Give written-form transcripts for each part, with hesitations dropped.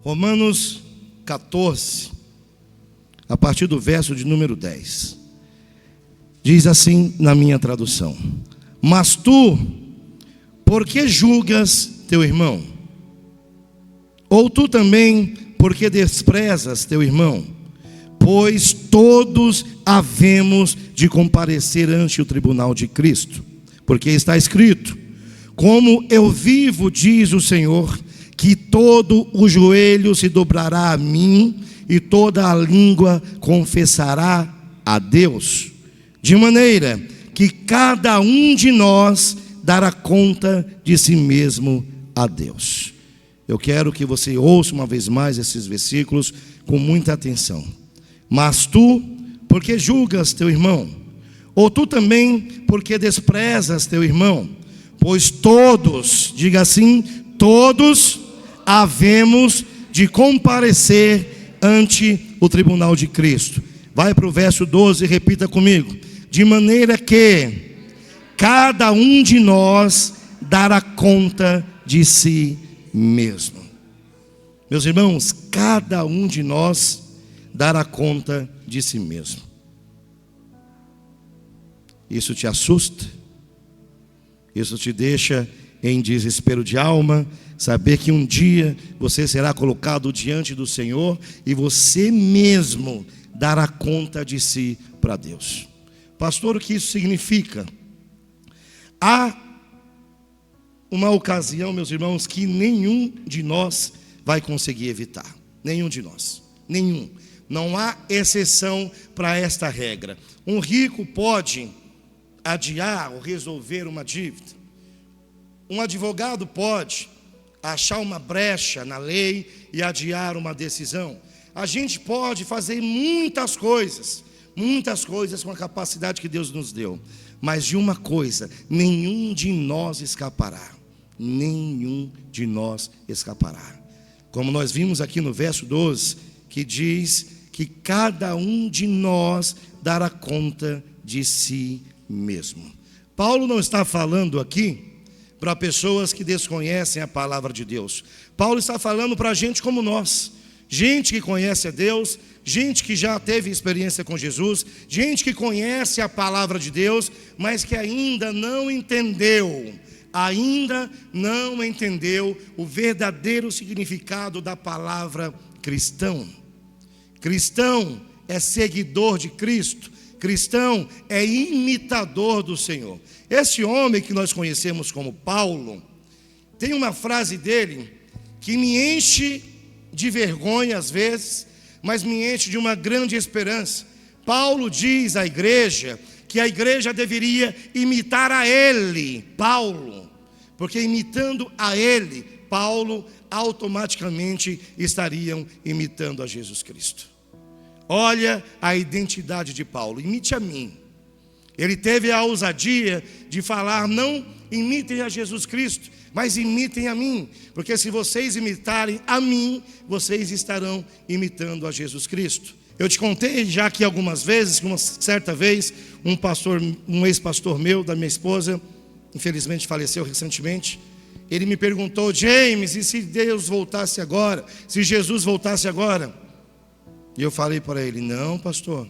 Romanos 14, a partir do verso de número 10. Diz assim na minha tradução: mas tu, por que julgas teu irmão? Ou tu também, por que desprezas teu irmão? Pois todos havemos de comparecer ante o tribunal de Cristo. Porque está escrito: como eu vivo, diz o Senhor, que todo o joelho se dobrará a mim e toda a língua confessará a Deus. De maneira que cada um de nós dará conta de si mesmo a Deus. Eu quero que você ouça uma vez mais esses versículos com muita atenção. Mas tu, por que julgas teu irmão? Ou tu também, por que desprezas teu irmão? Pois todos, diga assim, todos havemos de comparecer ante o tribunal de Cristo. Vai para o verso 12 e repita comigo. De maneira que cada um de nós dará conta de si mesmo. Meus irmãos, cada um de nós dará conta de si mesmo. Isso te assusta? Isso te deixa em desespero de alma? Saber que um dia você será colocado diante do Senhor e você mesmo dará conta de si para Deus. Pastor, o que isso significa? Há uma ocasião, meus irmãos, que nenhum de nós vai conseguir evitar. Nenhum de nós. Nenhum. Não há exceção para esta regra. Um rico pode adiar ou resolver uma dívida. Um advogado pode achar uma brecha na lei e adiar uma decisão. A gente pode fazer muitas coisas com a capacidade que Deus nos deu. Mas de uma coisa, nenhum de nós escapará. Nenhum de nós escapará. Como nós vimos aqui no verso 12, que diz que cada um de nós dará conta de si mesmo. Paulo não está falando aqui para pessoas que desconhecem a palavra de Deus. Paulo está falando para gente como nós. Gente que conhece a Deus, gente que já teve experiência com Jesus, gente que conhece a palavra de Deus, mas que ainda não entendeu o verdadeiro significado da palavra cristão. Cristão é seguidor de Cristo, cristão é imitador do Senhor. Esse homem que nós conhecemos como Paulo, tem uma frase dele que me enche de vergonha às vezes, mas me enche de uma grande esperança. Paulo diz à igreja que a igreja deveria imitar a ele, Paulo, porque imitando a ele, Paulo automaticamente estariam imitando a Jesus Cristo. Olha a identidade de Paulo, imite a mim. Ele teve a ousadia de falar: não imitem a Jesus Cristo, mas imitem a mim, porque se vocês imitarem a mim, vocês estarão imitando a Jesus Cristo. Eu te contei já aqui algumas vezes que uma certa vez um ex-pastor meu, da minha esposa, infelizmente faleceu recentemente, ele me perguntou: James, e se Deus voltasse agora? Se Jesus voltasse agora? E eu falei para ele: não, pastor,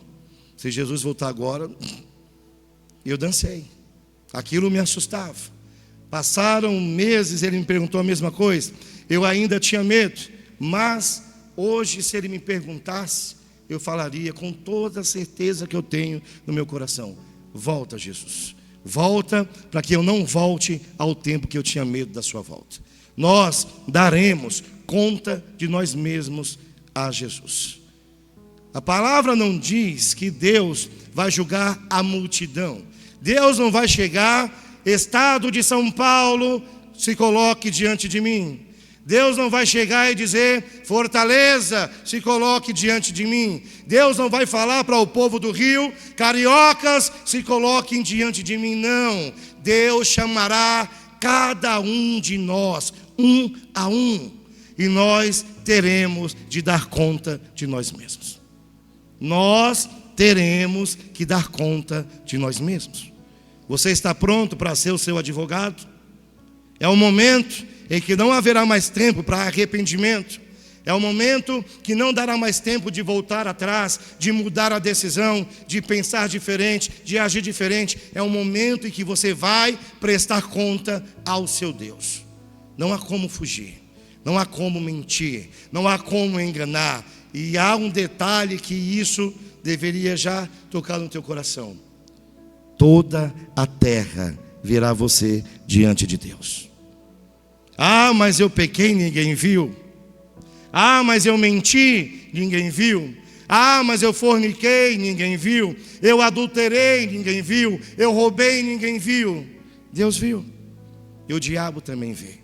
se Jesus voltar agora, eu dancei. Aquilo me assustava. Passaram meses, ele me perguntou a mesma coisa. Eu ainda tinha medo, mas hoje, se ele me perguntasse, eu falaria com toda a certeza que eu tenho no meu coração: volta, Jesus, volta, para que eu não volte ao tempo que eu tinha medo da sua volta. Nós daremos conta de nós mesmos a Jesus. A palavra não diz que Deus vai julgar a multidão. Deus não vai chegar: estado de São Paulo, se coloque diante de mim. Deus não vai chegar e dizer: Fortaleza, se coloque diante de mim. Deus não vai falar para o povo do Rio: cariocas, se coloquem diante de mim. Não. Deus chamará cada um de nós, um a um, e nós teremos de dar conta de nós mesmos. Nós teremos que dar conta de nós mesmos. Você está pronto para ser o seu advogado? É o momento em que não haverá mais tempo para arrependimento. É um momento que não dará mais tempo de voltar atrás, de mudar a decisão, de pensar diferente, de agir diferente. É um momento em que você vai prestar conta ao seu Deus. Não há como fugir, não há como mentir, não há como enganar. E há um detalhe que isso deveria já tocar no teu coração. Toda a terra verá você diante de Deus. Ah, mas eu pequei, ninguém viu. Ah, mas eu menti, ninguém viu. Ah, mas eu forniquei, ninguém viu. Eu adulterei, ninguém viu. Eu roubei, ninguém viu. Deus viu. E o diabo também vê.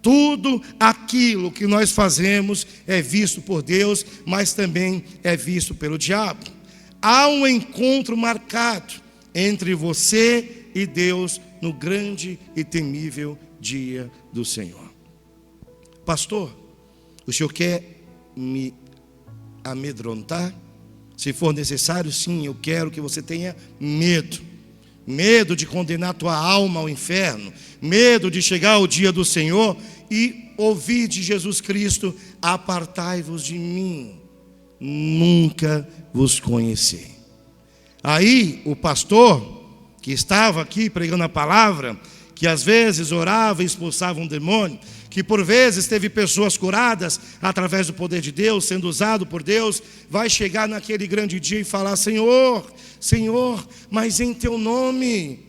Tudo aquilo que nós fazemos é visto por Deus, mas também é visto pelo diabo. Há um encontro marcado entre você e Deus no grande e temível dia do Senhor. Pastor, o senhor quer me amedrontar? Se for necessário, sim, eu quero que você tenha medo. Medo de condenar tua alma ao inferno. Medo de chegar ao dia do Senhor e ouvir de Jesus Cristo: apartai-vos de mim, nunca vos conheci. Aí o pastor que estava aqui pregando a palavra, que às vezes orava e expulsava um demônio, que por vezes teve pessoas curadas através do poder de Deus, sendo usado por Deus, vai chegar naquele grande dia e falar: Senhor, Senhor, mas em teu nome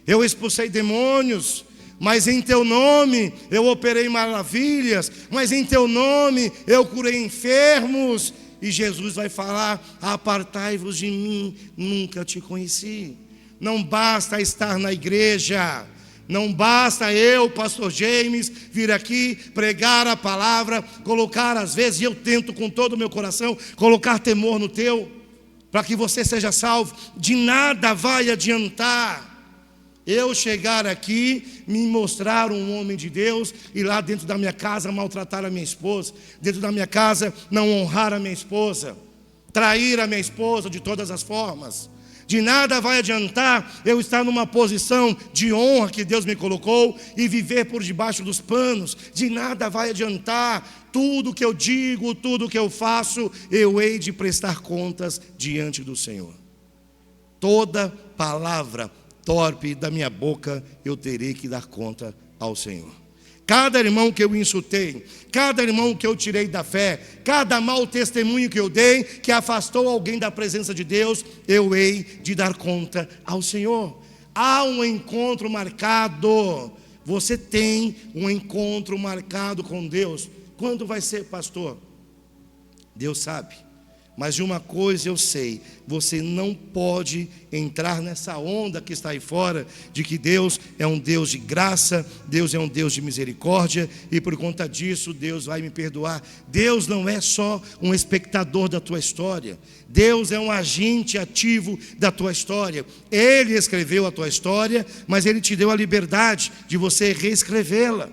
eu expulsei demônios, mas em teu nome eu operei maravilhas, mas em teu nome eu curei enfermos. E Jesus vai falar: apartai-vos de mim, nunca te conheci. Não basta estar na igreja, não basta eu, pastor James, vir aqui, pregar a palavra, colocar às vezes, e eu tento com todo o meu coração, colocar temor no teu, para que você seja salvo. De nada vai adiantar eu chegar aqui, me mostrar um homem de Deus, e lá dentro da minha casa maltratar a minha esposa, dentro da minha casa não honrar a minha esposa, trair a minha esposa de todas as formas. De nada vai adiantar eu estar numa posição de honra que Deus me colocou e viver por debaixo dos panos. De nada vai adiantar. Tudo que eu digo, tudo que eu faço, eu hei de prestar contas diante do Senhor. Toda palavra torpe da minha boca eu terei que dar conta ao Senhor. Cada irmão que eu insultei, cada irmão que eu tirei da fé, cada mau testemunho que eu dei, que afastou alguém da presença de Deus, eu hei de dar conta ao Senhor. Há um encontro marcado. Você tem um encontro marcado com Deus. Quando vai ser, pastor? Deus sabe. Mas de uma coisa eu sei: você não pode entrar nessa onda que está aí fora, de que Deus é um Deus de graça, Deus é um Deus de misericórdia, e por conta disso Deus vai me perdoar. Deus não é só um espectador da tua história, Deus é um agente ativo da tua história. Ele escreveu a tua história, mas Ele te deu a liberdade de você reescrevê-la.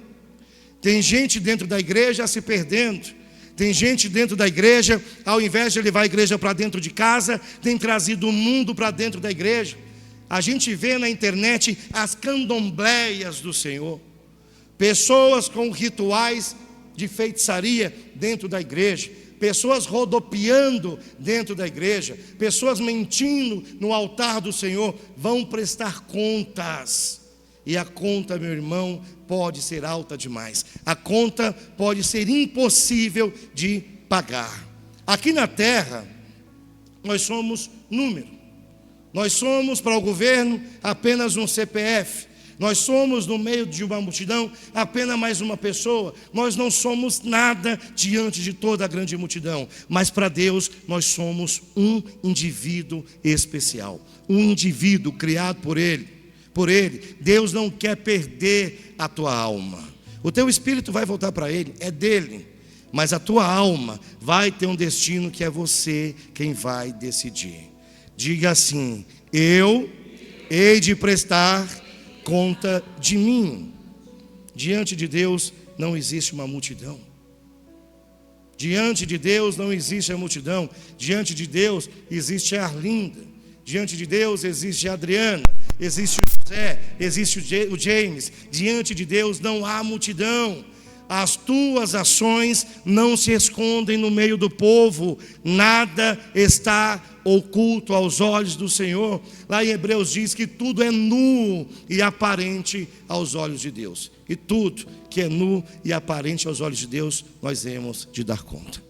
Tem gente dentro da igreja se perdendo. Tem gente dentro da igreja, ao invés de levar a igreja para dentro de casa, tem trazido o mundo para dentro da igreja. A gente vê na internet as candombleias do Senhor. Pessoas com rituais de feitiçaria dentro da igreja. Pessoas rodopiando dentro da igreja. Pessoas mentindo no altar do Senhor. Vão prestar contas. E a conta, meu irmão, pode ser alta demais. A conta pode ser impossível de pagar. Aqui na terra, nós somos número. Nós somos para o governo apenas um CPF. Nós somos no meio de uma multidão apenas mais uma pessoa. Nós não somos nada diante de toda a grande multidão. Mas para Deus nós somos um indivíduo especial. Um indivíduo criado por Ele. Por Ele, Deus não quer perder a tua alma. O teu espírito vai voltar para Ele, é dele. Mas a tua alma vai ter um destino que é você quem vai decidir. Diga assim: eu hei de prestar conta de mim. Diante de Deus não existe uma multidão. Diante de Deus não existe a multidão. Diante de Deus existe a Arlinda. Diante de Deus existe a Adriana. Existe o José, existe o James. Diante de Deus não há multidão. as tuas ações não se escondem no meio do povo, nada está oculto aos olhos do Senhor. Lá em Hebreus diz que tudo é nu e aparente aos olhos de Deus. E tudo que é nu e aparente aos olhos de Deus, nós temos de dar conta.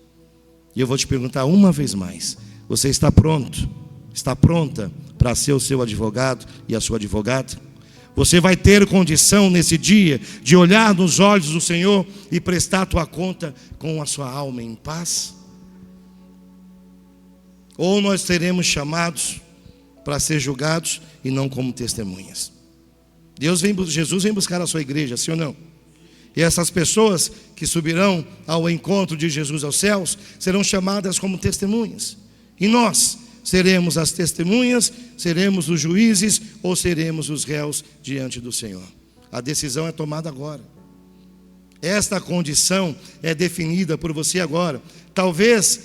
E eu vou te perguntar uma vez mais: você está pronto? Está pronta para ser o seu advogado e a sua advogada? Você vai ter condição nesse dia de olhar nos olhos do Senhor e prestar a tua conta com a sua alma em paz? Ou nós seremos chamados para ser julgados e não como testemunhas? Jesus vem buscar a sua igreja, sim ou não? E essas pessoas que subirão ao encontro de Jesus aos céus serão chamadas como testemunhas. E nós seremos as testemunhas, seremos os juízes ou seremos os réus diante do Senhor? A decisão é tomada agora. Esta condição é definida por você agora. Talvez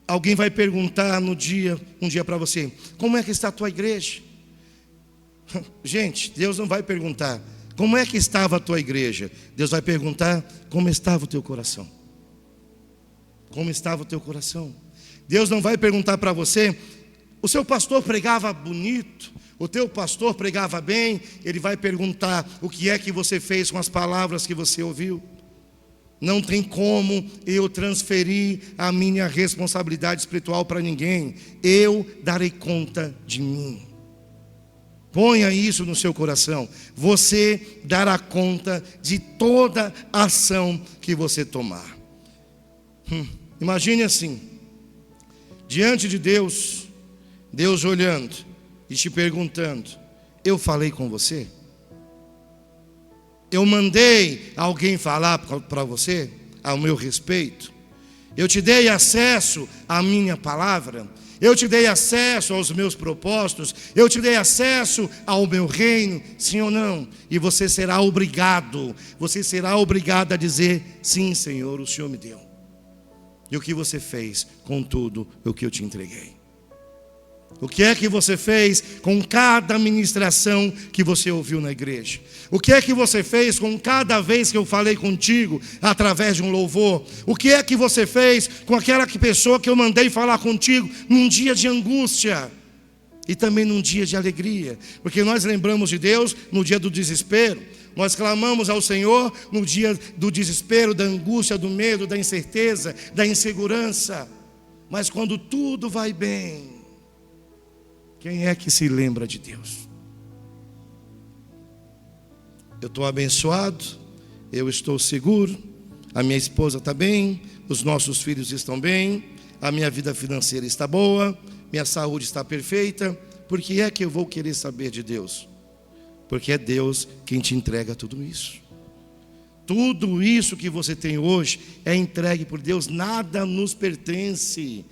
alguém vai perguntar um dia para você: como é que está a tua igreja? Gente, Deus não vai perguntar como é que estava a tua igreja. Deus vai perguntar como estava o teu coração. Como estava o teu coração? Deus não vai perguntar para você: o seu pastor pregava bonito, o teu pastor pregava bem. Ele vai perguntar: o que é que você fez com as palavras que você ouviu? Não tem como eu transferir a minha responsabilidade espiritual para ninguém. Eu darei conta de mim. Ponha isso no seu coração. Você dará conta de toda a ação que você tomar. Imagine assim, diante de Deus, Deus olhando e te perguntando: eu falei com você? Eu mandei alguém falar para você ao meu respeito? Eu te dei acesso à minha palavra? Eu te dei acesso aos meus propósitos? Eu te dei acesso ao meu reino? Sim ou não? E você será obrigado a dizer: sim, Senhor, o Senhor me deu. E o que você fez com tudo o que eu te entreguei? O que é que você fez com cada ministração que você ouviu na igreja? O que é que você fez com cada vez que eu falei contigo através de um louvor? O que é que você fez com aquela pessoa que eu mandei falar contigo num dia de angústia e também num dia de alegria? Porque nós lembramos de Deus no dia do desespero. Nós clamamos ao Senhor no dia do desespero, da angústia, do medo, da incerteza, da insegurança. Mas quando tudo vai bem, quem é que se lembra de Deus? Eu estou abençoado, eu estou seguro, a minha esposa está bem, os nossos filhos estão bem, a minha vida financeira está boa, minha saúde está perfeita. Por que é que eu vou querer saber de Deus? Porque é Deus quem te entrega tudo isso. Tudo isso que você tem hoje é entregue por Deus, nada nos pertence.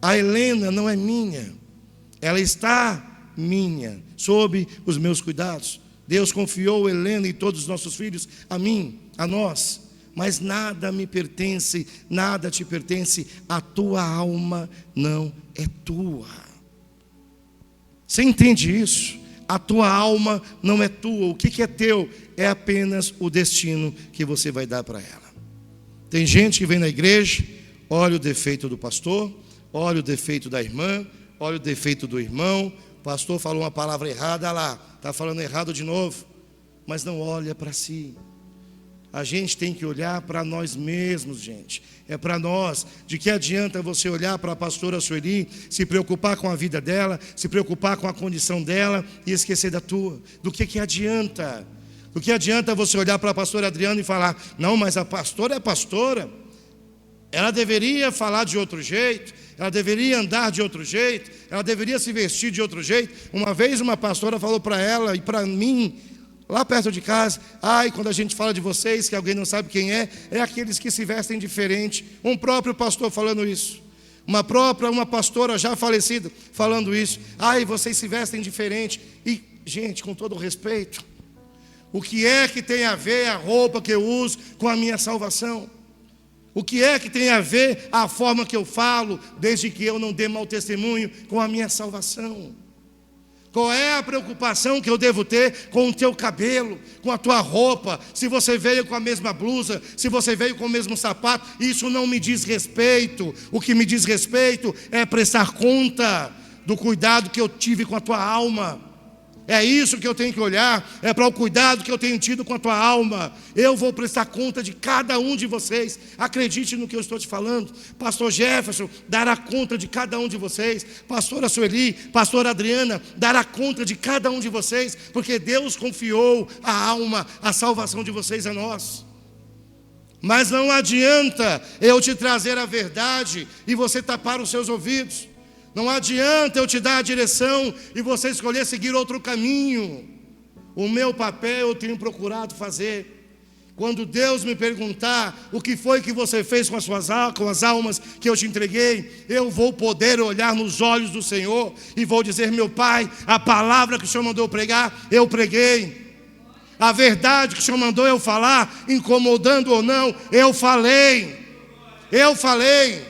A Helena não é minha, ela está minha, sob os meus cuidados. Deus confiou Helena e todos os nossos filhos a mim, a nós. Mas nada me pertence, nada te pertence. A tua alma não é tua. Você entende isso? A tua alma não é tua. O que é teu é apenas o destino que você vai dar para ela. Tem gente que vem na igreja, olha o defeito do pastor, olha o defeito da irmã, olha o defeito do irmão. O pastor falou uma palavra errada, olha lá, está falando errado de novo. Mas não olha para si. A gente tem que olhar para nós mesmos, gente. É para nós. De que adianta você olhar para a pastora Sueli, se preocupar com a vida dela, se preocupar com a condição dela e esquecer da tua? Do que adianta? Do que adianta você olhar para a pastora Adriana e falar: não, mas a pastora é pastora, ela deveria falar de outro jeito, ela deveria andar de outro jeito, ela deveria se vestir de outro jeito. Uma vez uma pastora falou para ela e para mim, lá perto de casa: ai, quando a gente fala de vocês, que alguém não sabe quem é aqueles que se vestem diferente. Um próprio pastor falando isso. Uma pastora já falecida falando isso. Ai, vocês se vestem diferente. E, gente, com todo o respeito, o que é que tem a ver a roupa que eu uso com a minha salvação? O que é que tem a ver a forma que eu falo, desde que eu não dê mau testemunho, com a minha salvação? Qual é a preocupação que eu devo ter com o teu cabelo, com a tua roupa? Se você veio com a mesma blusa, se você veio com o mesmo sapato, isso não me diz respeito. O que me diz respeito é prestar conta do cuidado que eu tive com a tua alma. É isso que eu tenho que olhar, é para o cuidado que eu tenho tido com a tua alma. Eu vou prestar conta de cada um de vocês. Acredite no que eu estou te falando. Pastor Jefferson dará conta de cada um de vocês. Pastora Sueli, pastora Adriana dará conta de cada um de vocês, porque Deus confiou a alma, a salvação de vocês a nós. Mas não adianta eu te trazer a verdade e você tapar os seus ouvidos. Não adianta eu te dar a direção e você escolher seguir outro caminho. O meu papel eu tenho procurado fazer. Quando Deus me perguntar o que foi que você fez com as almas que eu te entreguei, eu vou poder olhar nos olhos do Senhor e vou dizer: meu Pai, a palavra que o Senhor mandou eu pregar, eu preguei. A verdade que o Senhor mandou eu falar, incomodando ou não, eu falei. Eu falei.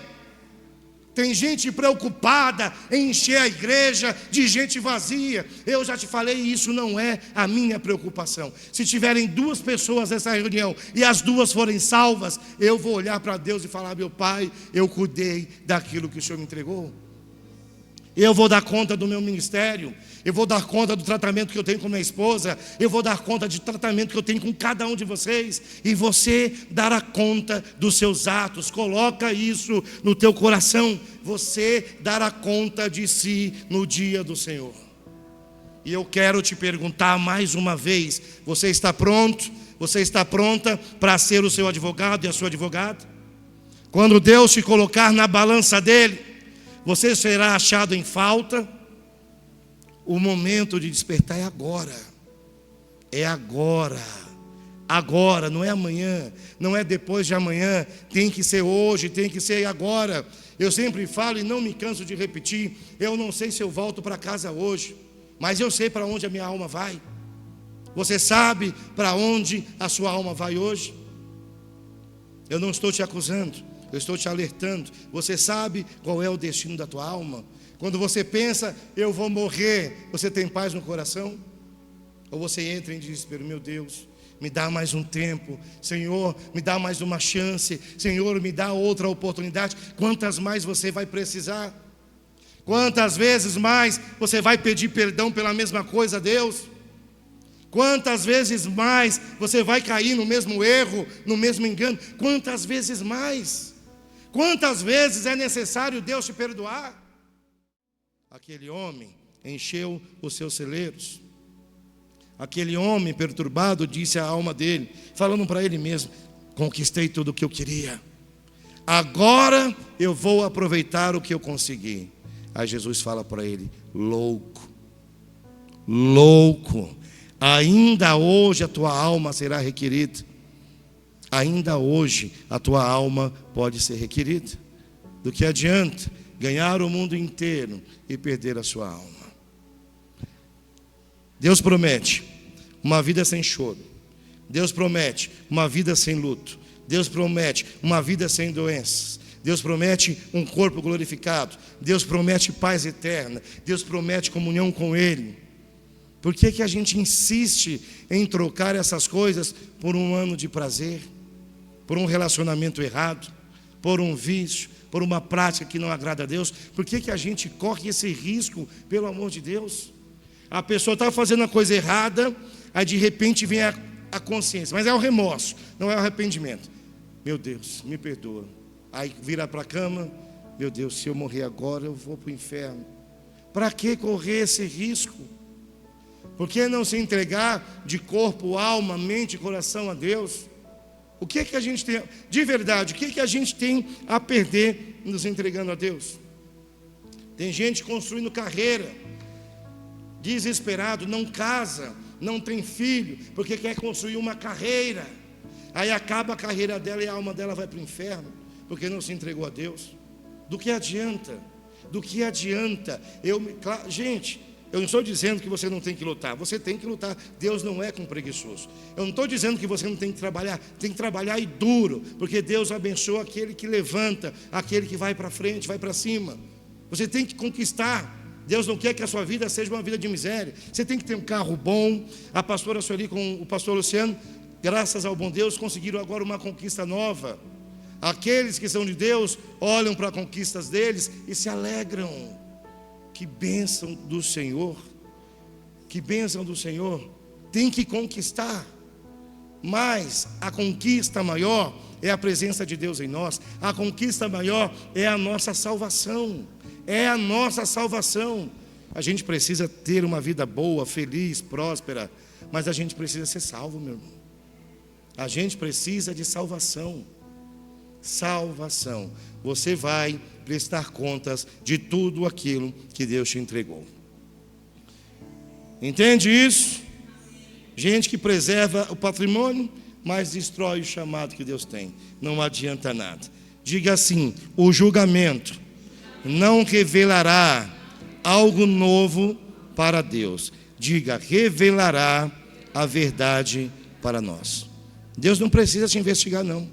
Tem gente preocupada em encher a igreja de gente vazia. Eu já te falei, isso não é a minha preocupação. Se tiverem 2 pessoas nessa reunião e as 2 forem salvas, eu vou olhar para Deus e falar: meu Pai, eu cuidei daquilo que o Senhor me entregou. Eu vou dar conta do meu ministério. Eu vou dar conta do tratamento que eu tenho com minha esposa. Eu vou dar conta do tratamento que eu tenho com cada um de vocês. E você dará conta dos seus atos. Coloca isso no teu coração. Você dará conta de si no dia do Senhor. E eu quero te perguntar mais uma vez: você está pronto? Você está pronta para ser o seu advogado e a sua advogada? Quando Deus te colocar na balança dele, você será achado em falta? O momento de despertar é agora. É agora. Agora, não é amanhã, não é depois de amanhã. Tem que ser hoje, tem que ser agora. Eu sempre falo e não me canso de repetir: eu não sei se eu volto para casa hoje, mas eu sei para onde a minha alma vai. Você sabe para onde a sua alma vai hoje? Eu não estou te acusando, eu estou te alertando. Você sabe qual é o destino da tua alma? Quando você pensa: eu vou morrer, você tem paz no coração? Ou você entra em desespero: meu Deus, me dá mais um tempo, Senhor, me dá mais uma chance, Senhor, me dá outra oportunidade. Quantas mais você vai precisar? Quantas vezes mais você vai pedir perdão pela mesma coisa a Deus? Quantas vezes mais você vai cair no mesmo erro, no mesmo engano? Quantas vezes mais? Quantas vezes é necessário Deus te perdoar? Aquele homem encheu os seus celeiros. Aquele homem perturbado disse à alma dele, falando para ele mesmo: conquistei tudo o que eu queria, agora eu vou aproveitar o que eu consegui. Aí Jesus fala para ele: louco, louco, ainda hoje a tua alma será requerida. Ainda hoje a tua alma pode ser requerida. Do que adianta ganhar o mundo inteiro e perder a sua alma? Deus promete uma vida sem choro. Deus promete uma vida sem luto. Deus promete uma vida sem doenças. Deus promete um corpo glorificado. Deus promete paz eterna. Deus promete comunhão com Ele. Por que a gente insiste em trocar essas coisas por um ano de prazer, por um relacionamento errado, por um vício, por uma prática que não agrada a Deus? Por que a gente corre esse risco, pelo amor de Deus? A pessoa está fazendo a coisa errada, aí de repente vem a consciência, mas é o remorso, não é o arrependimento. Meu Deus, me perdoa. Aí vira para a cama: meu Deus, se eu morrer agora eu vou para o inferno. Para que correr esse risco? Por que não se entregar de corpo, alma, mente e coração a Deus? O que a gente tem, de verdade, o que a gente tem a perder nos entregando a Deus? Tem gente construindo carreira, desesperado, não casa, não tem filho, porque quer construir uma carreira. Aí acaba a carreira dela e a alma dela vai para o inferno, porque não se entregou a Deus. Do que adianta? Do que adianta? Gente, eu não estou dizendo que você não tem que lutar. Você tem que lutar. Deus não é com preguiçoso. Eu não estou dizendo que você não tem que trabalhar. Tem que trabalhar e duro, porque Deus abençoa aquele que levanta, aquele que vai para frente, vai para cima. Você tem que conquistar. Deus não quer que a sua vida seja uma vida de miséria. Você tem que ter um carro bom. A pastora Sueli com o pastor Luciano, graças ao bom Deus, conseguiram agora uma conquista nova. Aqueles que são de Deus olham para as conquistas deles e se alegram. Que bênção do Senhor. Que bênção do Senhor. Tem que conquistar. Mas a conquista maior é a presença de Deus em nós. A conquista maior é a nossa salvação. É a nossa salvação. A gente precisa ter uma vida boa, feliz, próspera, mas a gente precisa ser salvo, meu irmão. A gente precisa de salvação. Salvação. Você vai prestar contas de tudo aquilo que Deus te entregou. Entende isso? Gente que preserva o patrimônio, mas destrói o chamado que Deus tem. Não adianta nada. Diga assim: o julgamento não revelará algo novo para Deus. Diga: revelará a verdade para nós. Deus não precisa te investigar, não.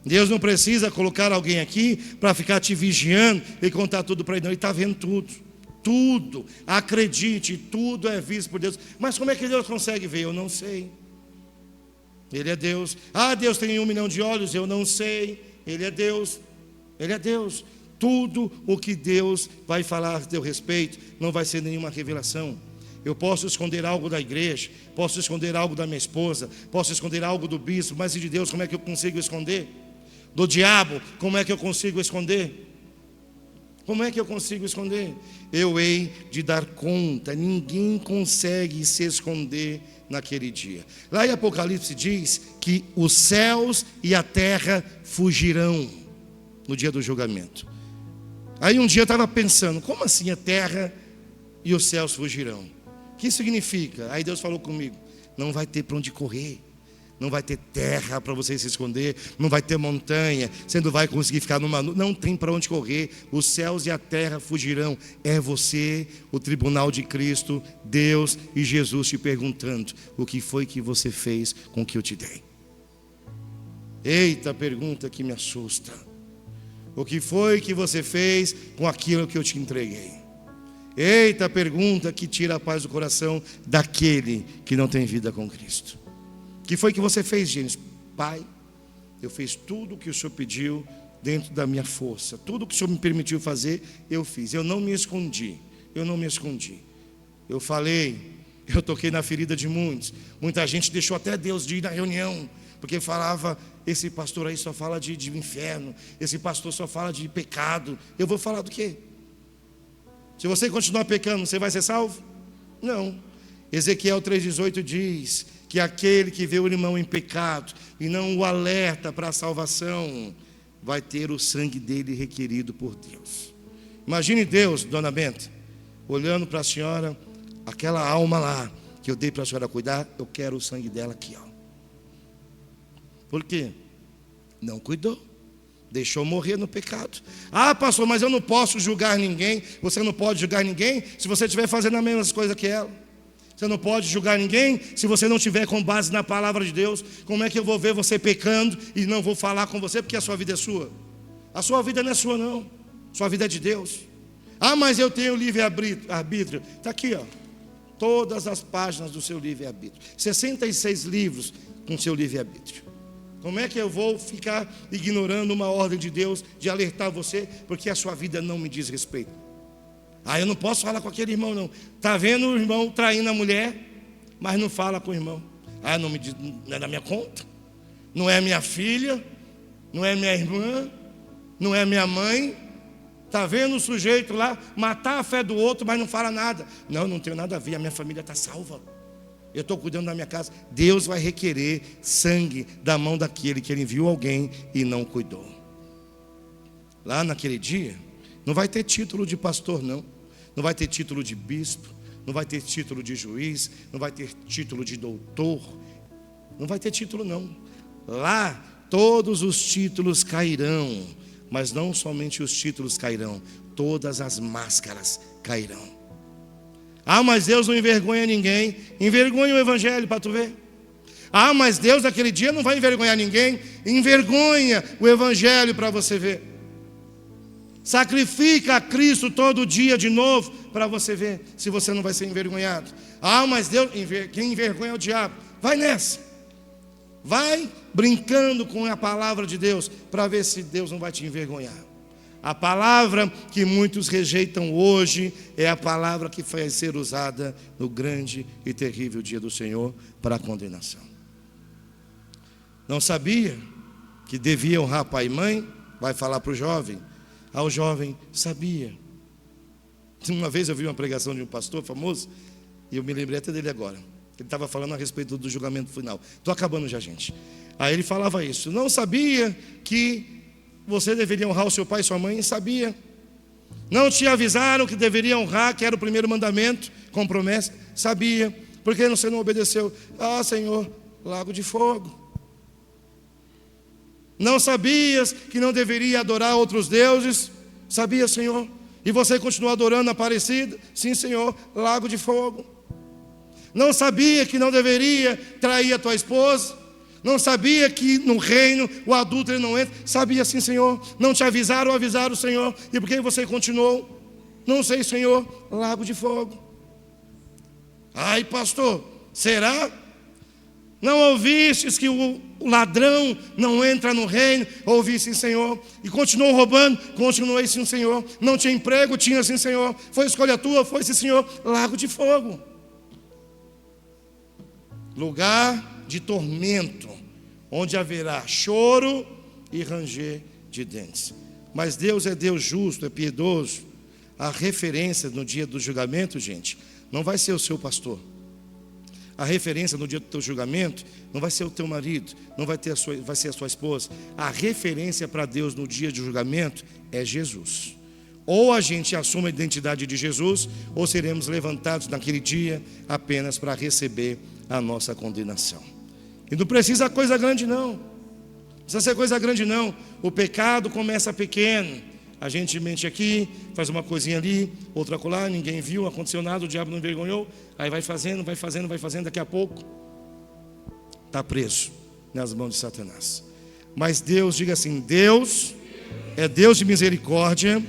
Deus não precisa colocar alguém aqui para ficar te vigiando e contar tudo para ele, não. Ele está vendo tudo. Tudo, acredite, tudo é visto por Deus. Mas como é que Deus consegue ver? Eu não sei. Ele é Deus. Ah, Deus tem 1 milhão de olhos? Eu não sei. Ele é Deus. Ele é Deus. Tudo o que Deus vai falar a teu respeito não vai ser nenhuma revelação. Eu posso esconder algo da igreja, posso esconder algo da minha esposa, posso esconder algo do bispo, mas e de Deus, como é que eu consigo esconder? Do diabo, como é que eu consigo esconder? Como é que eu consigo esconder? Eu hei de dar conta. Ninguém consegue se esconder naquele dia. Lá em Apocalipse diz que os céus e a terra fugirão no dia do julgamento. Aí um dia eu estava pensando: como assim a terra e os céus fugirão? O que significa? Aí Deus falou comigo: não vai ter para onde correr. Não vai ter terra para você se esconder, não vai ter montanha, você não vai conseguir ficar numa nuvem, não tem para onde correr. Os céus e a terra fugirão. É você, o tribunal de Cristo, Deus e Jesus te perguntando: o que foi que você fez com o que eu te dei? Eita, pergunta que me assusta. O que foi que você fez com aquilo que eu te entreguei? Eita, pergunta que tira a paz do coração daquele que não tem vida com Cristo. O que foi que você fez, Gênesis? Pai, eu fiz tudo o que o Senhor pediu dentro da minha força. Tudo o que o Senhor me permitiu fazer, eu fiz. Eu não me escondi. Eu não me escondi. Eu falei, eu toquei na ferida de muitos. Muita gente deixou até Deus de ir na reunião, porque falava: esse pastor aí só fala de inferno, esse pastor só fala de pecado. Eu vou falar do quê? Se você continuar pecando, você vai ser salvo? Não. Ezequiel 3,18 diz que aquele que vê o irmão em pecado e não o alerta para a salvação, vai ter o sangue dele requerido por Deus. Imagine Deus, dona Benta, olhando para a senhora: aquela alma lá que eu dei para a senhora cuidar, eu quero o sangue dela aqui, ó. Por quê? Não cuidou, deixou morrer no pecado. Ah, pastor, mas eu não posso julgar ninguém. Você não pode julgar ninguém se você estiver fazendo a mesma coisa que ela. Você não pode julgar ninguém se você não tiver com base na palavra de Deus. Como é que eu vou ver você pecando e não vou falar com você porque a sua vida é sua? A sua vida não é sua, não. Sua vida é de Deus. Ah, mas eu tenho livre-arbítrio. Está aqui, ó. Todas as páginas do seu livre-arbítrio. 66 livros com seu livre-arbítrio. Como é que eu vou ficar ignorando uma ordem de Deus de alertar você porque a sua vida não me diz respeito? Ah, eu não posso falar com aquele irmão, não. Está vendo o irmão traindo a mulher, mas não fala com o irmão. Ah, não é da minha conta. Não é minha filha, não é minha irmã, não é minha mãe. Está vendo o sujeito lá matar a fé do outro, mas não fala nada. Não, não tenho nada a ver, a minha família está salva. Eu estou cuidando da minha casa. Deus vai requerer sangue da mão daquele que ele enviou alguém e não cuidou. Lá naquele dia, não vai ter título de pastor, não. Não vai ter título de bispo, não vai ter título de juiz, não vai ter título de doutor, não vai ter título, não. Lá todos os títulos cairão, mas não somente os títulos cairão, todas as máscaras cairão. Ah, mas Deus não envergonha ninguém. Envergonha o evangelho para tu ver. Ah, mas Deus naquele dia não vai envergonhar ninguém. Envergonha o evangelho para você ver. Sacrifica a Cristo todo dia de novo, para você ver se você não vai ser envergonhado. Ah, mas Deus, quem envergonha é o diabo. Vai nessa. Vai brincando com a palavra de Deus, para ver se Deus não vai te envergonhar. A palavra que muitos rejeitam hoje é a palavra que vai ser usada no grande e terrível dia do Senhor para a condenação. Não sabia que devia honrar pai e mãe? Vai falar para o jovem. O jovem sabia. Uma vez eu vi uma pregação de um pastor famoso, e eu me lembrei até dele agora. Ele estava falando a respeito do julgamento final. Estou acabando já, gente. Aí ele falava isso. Não sabia que você deveria honrar o seu pai e sua mãe? Sabia. Não te avisaram que deveria honrar, que era o primeiro mandamento, com promessa? Sabia. Por que você não obedeceu? Ah, Senhor, lago de fogo. Não sabias que não deveria adorar outros deuses? Sabia, Senhor. E você continua adorando a Aparecida? Sim, Senhor, lago de fogo. Não sabia que não deveria trair a tua esposa? Não sabia que no reino o adúltero não entra? Sabia, sim, Senhor. Não te avisaram ou avisaram o Senhor? E por que você continuou? Não sei, Senhor, lago de fogo. Ai, pastor, será? Não ouvistes que o ladrão não entra no reino? Ouvi, sim, Senhor. E continuou roubando? Continuei, sim, Senhor. Não tinha emprego? Tinha, sim, Senhor. Foi escolha tua? Foi, sim, Senhor. Lago de fogo. Lugar de tormento, onde haverá choro e ranger de dentes. Mas Deus é Deus justo, é piedoso. A referência no dia do julgamento, gente, não vai ser o seu pastor. A referência no dia do teu julgamento não vai ser o teu marido, não vai ser a sua esposa. A referência para Deus no dia de julgamento é Jesus. Ou a gente assume a identidade de Jesus, ou seremos levantados naquele dia apenas para receber a nossa condenação. E não precisa coisa grande não. Não precisa ser coisa grande não. O pecado começa pequeno. A gente mente aqui, faz uma coisinha ali, outra acolá, ninguém viu, não aconteceu nada, o diabo não envergonhou. Aí vai fazendo, daqui a pouco está preso nas mãos de Satanás. Mas Deus, diga assim, Deus é Deus de misericórdia,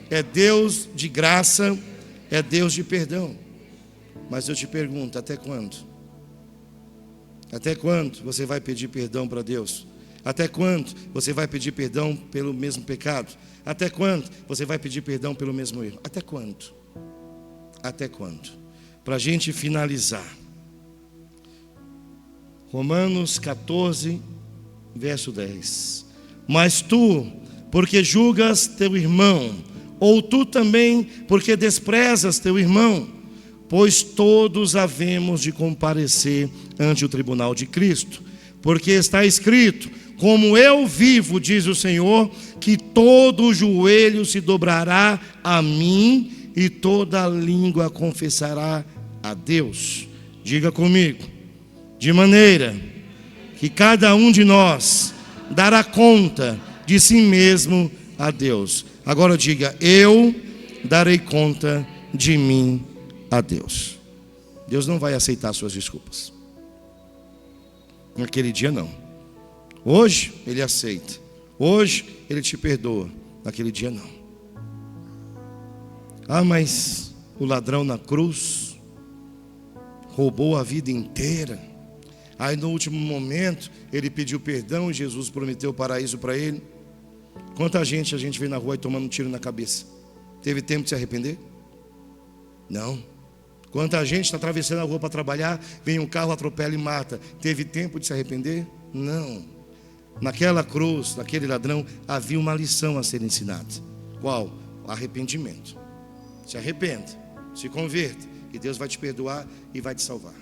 é Deus de graça, é Deus de perdão. Mas eu te pergunto, até quando? Até quando você vai pedir perdão para Deus? Até quando você vai pedir perdão pelo mesmo pecado? Até quando você vai pedir perdão pelo mesmo erro? Até quando? Até quando? Para a gente finalizar, Romanos 14, verso 10. Mas tu, porque julgas teu irmão, ou tu também, porque desprezas teu irmão, pois todos havemos de comparecer ante o tribunal de Cristo, porque está escrito: como eu vivo, diz o Senhor, que todo joelho se dobrará a mim e toda língua confessará a Deus. Diga comigo, de maneira que cada um de nós dará conta de si mesmo a Deus. Agora diga, eu darei conta de mim a Deus. Deus não vai aceitar suas desculpas. Naquele dia não. Hoje Ele aceita. Hoje Ele te perdoa. Naquele dia não. Ah, mas o ladrão na cruz roubou a vida inteira. Aí no último momento ele pediu perdão e Jesus prometeu o paraíso para ele. Quanta gente a gente vê na rua e tomando um tiro na cabeça? Teve tempo de se arrepender? Não. Quanta gente está atravessando a rua para trabalhar, vem um carro, atropela e mata. Teve tempo de se arrepender? Não. Naquela cruz, naquele ladrão, havia uma lição a ser ensinada. Qual? O arrependimento. Se arrependa, se converta, e Deus vai te perdoar e vai te salvar.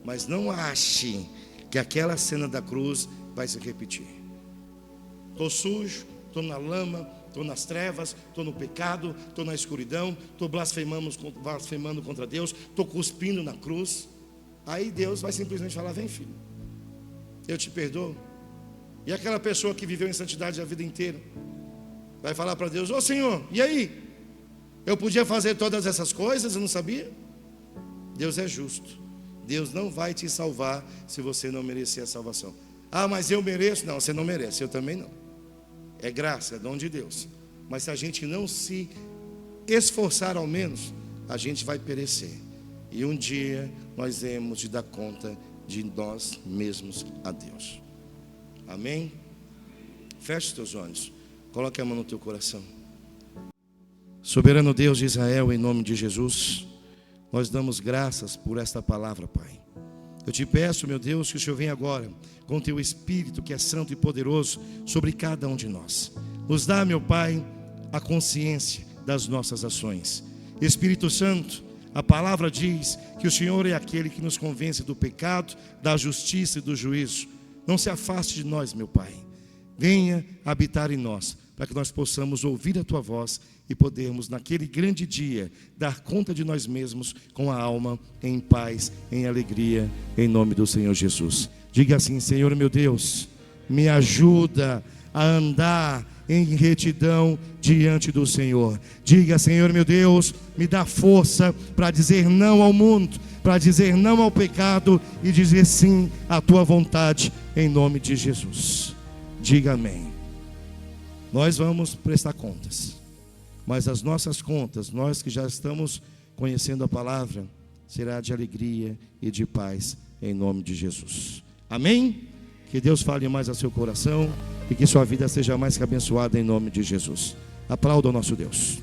Mas não ache que aquela cena da cruz vai se repetir. Estou sujo, estou na lama, estou nas trevas, estou no pecado, estou na escuridão, estou blasfemando contra Deus, estou cuspindo na cruz. Aí Deus vai simplesmente falar: vem, filho, eu te perdoo. E aquela pessoa que viveu em santidade a vida inteira vai falar para Deus: ô Senhor, e aí? Eu podia fazer todas essas coisas, eu não sabia? Deus é justo. Deus não vai te salvar se você não merecer a salvação. Ah, mas eu mereço? Não, você não merece, eu também não. É graça, é dom de Deus. Mas se a gente não se esforçar ao menos, a gente vai perecer. E um dia nós hemos de dar conta de nós mesmos a Deus. Amém? Feche os teus olhos. Coloque a mão no teu coração. Soberano Deus de Israel, em nome de Jesus, nós damos graças por esta palavra, Pai. Eu te peço, meu Deus, que o Senhor venha agora com o teu Espírito, que é santo e poderoso, sobre cada um de nós. Nos dá, meu Pai, a consciência das nossas ações. Espírito Santo, a palavra diz que o Senhor é aquele que nos convence do pecado, da justiça e do juízo. Não se afaste de nós, meu Pai. Venha habitar em nós, para que nós possamos ouvir a Tua voz e podermos, naquele grande dia, dar conta de nós mesmos com a alma em paz, em alegria, em nome do Senhor Jesus. Diga assim: Senhor meu Deus, me ajuda a andar em retidão diante do Senhor. Diga: Senhor meu Deus, me dá força para dizer não ao mundo, para dizer não ao pecado e dizer sim à Tua vontade, em nome de Jesus. Diga amém. Nós vamos prestar contas, mas as nossas contas, nós que já estamos conhecendo a palavra, será de alegria e de paz, em nome de Jesus. Amém? Que Deus fale mais ao seu coração e que sua vida seja mais que abençoada, em nome de Jesus. Aplauda o nosso Deus.